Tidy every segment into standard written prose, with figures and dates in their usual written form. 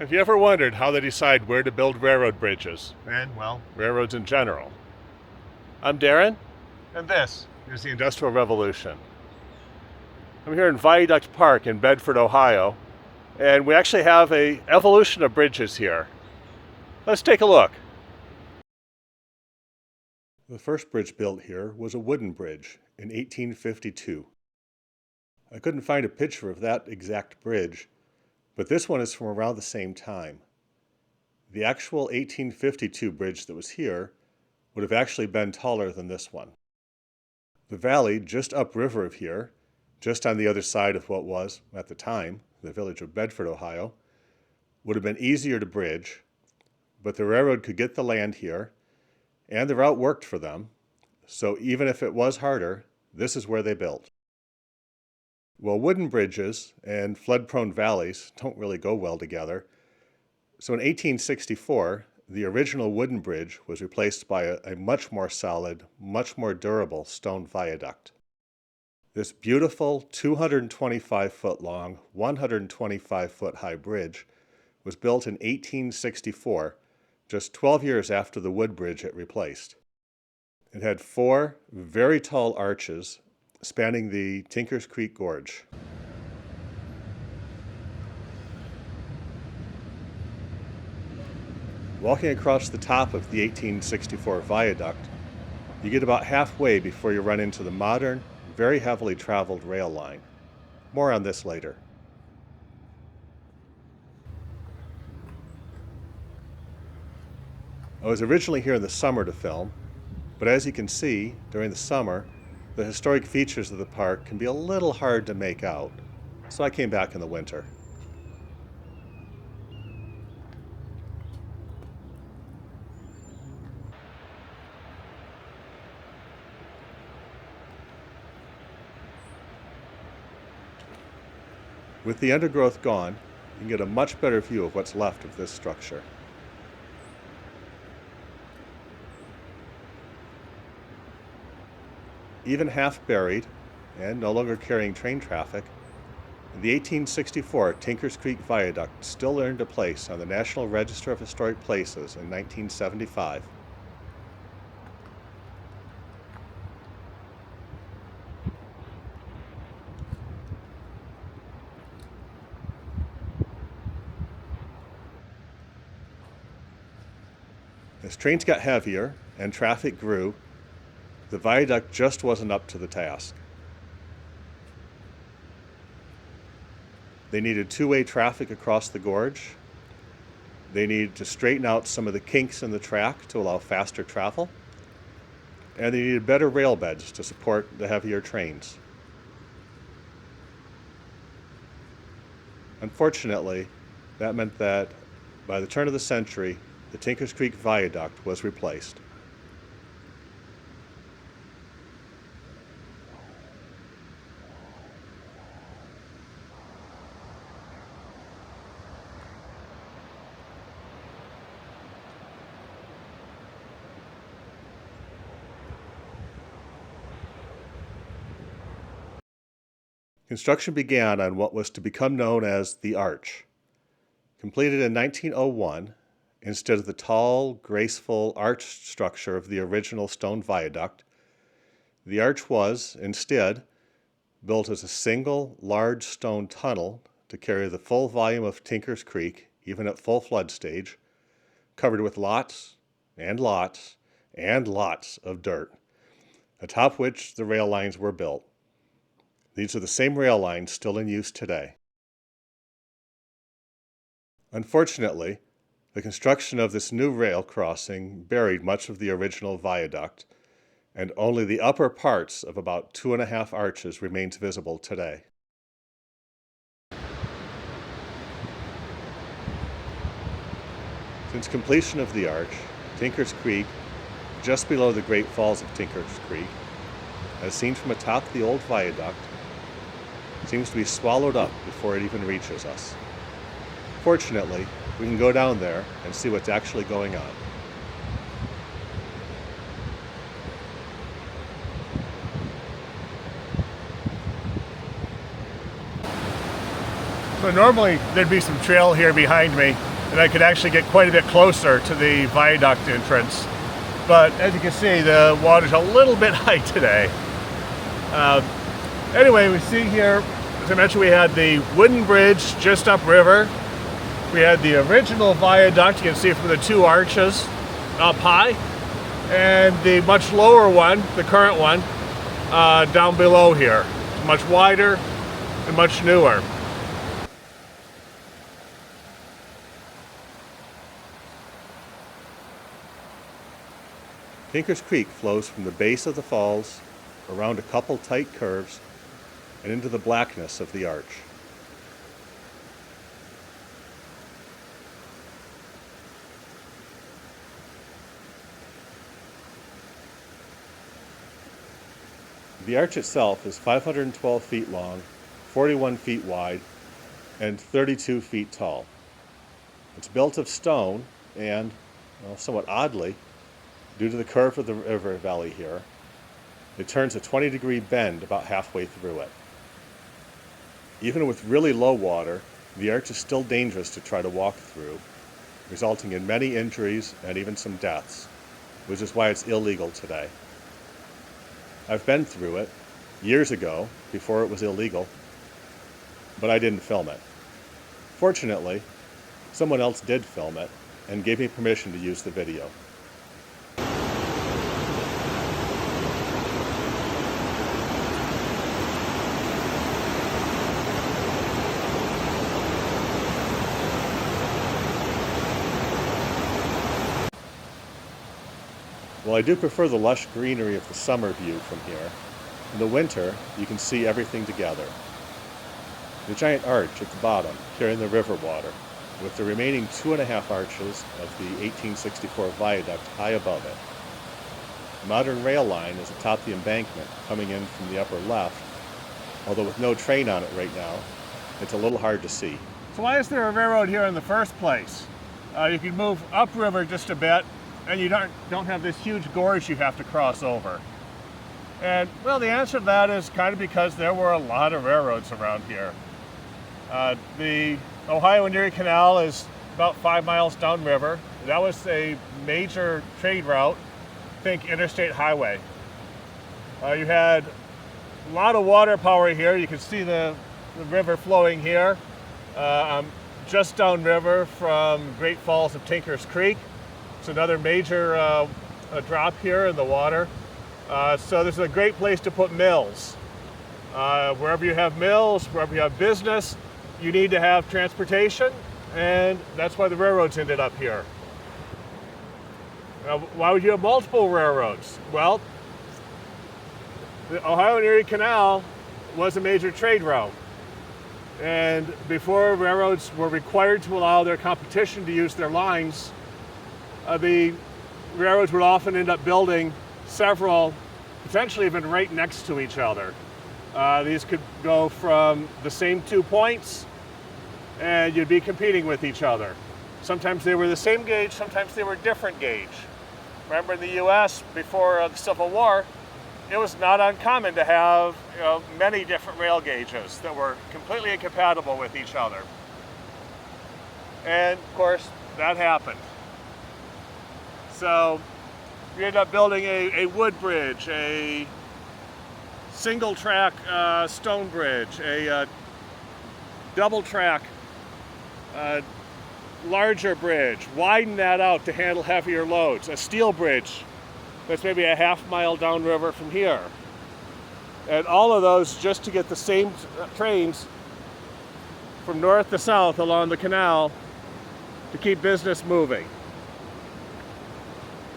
Have you ever wondered how they decide where to build railroad bridges? And, well, railroads in general. I'm Darren, and this is the Industrial Revolution. I'm here in Viaduct Park in Bedford, Ohio, and we actually have an evolution of bridges here. Let's take a look. The first bridge built here was a wooden bridge in 1852. I couldn't find a picture of that exact bridge, but this one is from around the same time. The actual 1852 bridge that was here would have actually been taller than this one. The valley just upriver of here, just on the other side of what was, at the time, the village of Bedford, Ohio, would have been easier to bridge, but the railroad could get the land here, and the route worked for them, so even if it was harder, this is where they built. Well, wooden bridges and flood-prone valleys don't really go well together, so in 1864, the original wooden bridge was replaced by a much more solid, much more durable stone viaduct. This beautiful 225-foot long, 125-foot high bridge was built in 1864, just 12 years after the wood bridge it replaced. It had 4 very tall arches spanning the Tinker's Creek Gorge. Walking across the top of the 1864 viaduct, you get about halfway before you run into the modern, very heavily traveled rail line. More on this later. I was originally here in the summer to film, but as you can see, during the summer, the historic features of the park can be a little hard to make out, so I came back in the winter. With the undergrowth gone, you can get a much better view of what's left of this structure. Even half buried, and no longer carrying train traffic, the 1864 Tinker's Creek Viaduct still earned a place on the National Register of Historic Places in 1975. As trains got heavier and traffic grew, the viaduct just wasn't up to the task. They needed two-way traffic across the gorge. They needed to straighten out some of the kinks in the track to allow faster travel. And they needed better rail beds to support the heavier trains. Unfortunately, that meant that by the turn of the century, the Tinker's Creek Viaduct was replaced. Construction began on what was to become known as the Arch. Completed in 1901, instead of the tall, graceful arch structure of the original stone viaduct, the arch was, instead, built as a single, large stone tunnel to carry the full volume of Tinker's Creek, even at full flood stage, covered with lots and lots and lots of dirt, atop which the rail lines were built. These are the same rail lines still in use today. Unfortunately, the construction of this new rail crossing buried much of the original viaduct, and only the upper parts of about 2.5 arches remains visible today. Since completion of the arch, Tinker's Creek, just below the Great Falls of Tinker's Creek, as seen from atop the old viaduct, seems to be swallowed up before it even reaches us. Fortunately, we can go down there and see what's actually going on. So normally there'd be some trail here behind me, and I could actually get quite a bit closer to the viaduct entrance. But as you can see, the water's a little bit high today. Anyway, we see here, as I mentioned, we had the wooden bridge just upriver. We had the original viaduct, you can see from the two arches up high, and the much lower one, the current one, down below here. Much wider and much newer. Tinker's Creek flows from the base of the falls, around a couple tight curves, and into the blackness of the arch. The arch itself is 512 feet long, 41 feet wide, and 32 feet tall. It's built of stone and, well, somewhat oddly, due to the curve of the river valley here, it turns a 20-degree bend about halfway through it. Even with really low water, the arch is still dangerous to try to walk through, resulting in many injuries and even some deaths, which is why it's illegal today. I've been through it years ago, before it was illegal, but I didn't film it. Fortunately, someone else did film it and gave me permission to use the video. Well, I do prefer the lush greenery of the summer view from here. In the winter, you can see everything together. The giant arch at the bottom, carrying the river water, with the remaining 2.5 arches of the 1864 viaduct high above it. The modern rail line is atop the embankment, coming in from the upper left, although with no train on it right now, it's a little hard to see. So why is there a railroad here in the first place? You can move upriver just a bit, and you don't have this huge gorge you have to cross over. And, well, the answer to that is kind of because there were a lot of railroads around here. The Ohio and Erie Canal is about 5 miles downriver. That was a major trade route, think interstate highway. You had a lot of water power here. You can see the river flowing here. Just downriver from Great Falls of Tinker's Creek. It's another major drop here in the water. So this is a great place to put mills. Wherever you have mills, wherever you have business, you need to have transportation, and that's why the railroads ended up here. Now, why would you have multiple railroads? Well, the Ohio and Erie Canal was a major trade route. And before railroads were required to allow their competition to use their lines, the railroads would often end up building several, potentially even right next to each other. These could go from the same 2 points, and you'd be competing with each other. Sometimes they were the same gauge, sometimes they were different gauge. Remember in the US, before the Civil War, it was not uncommon to have many different rail gauges that were completely incompatible with each other. And of course, that happened. So we ended up building a wood bridge, a single track stone bridge, a double track larger bridge, widen that out to handle heavier loads, a steel bridge that's maybe a half mile downriver from here. And all of those just to get the same trains from north to south along the canal to keep business moving.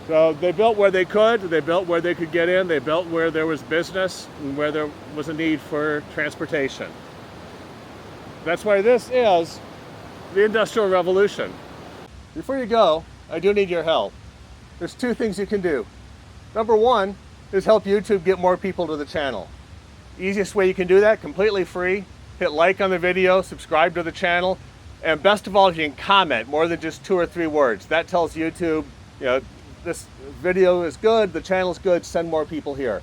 So they built where they could, they built where they could get in, they built where there was business and where there was a need for transportation. That's why this is the Industrial Revolution. Before you go, I do need your help. There's 2 things you can do. Number 1 is help YouTube get more people to the channel. Easiest way you can do that, completely free. Hit like on the video, subscribe to the channel, and best of all, you can comment more than just 2 or 3 words. That tells YouTube, this video is good, the channel is good, send more people here.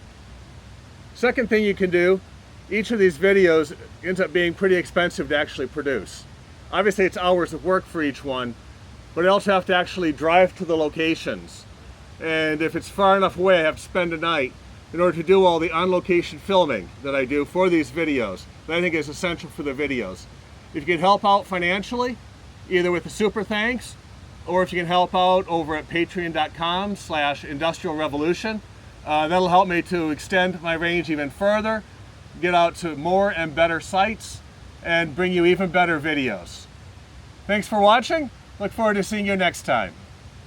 Second thing you can do each of these videos ends up being pretty expensive to actually produce. Obviously it's hours of work for each one, but I also have to actually drive to the locations. And if it's far enough away, I have to spend a night in order to do all the on-location filming that I do for these videos that I think is essential for the videos. If you can help out financially, either with a super thanks, or if you can help out over at patreon.com/industrialrevolution, that'll help me to extend my range even further, get out to more and better sites, and bring you even better videos. Thanks for watching. Look forward to seeing you next time.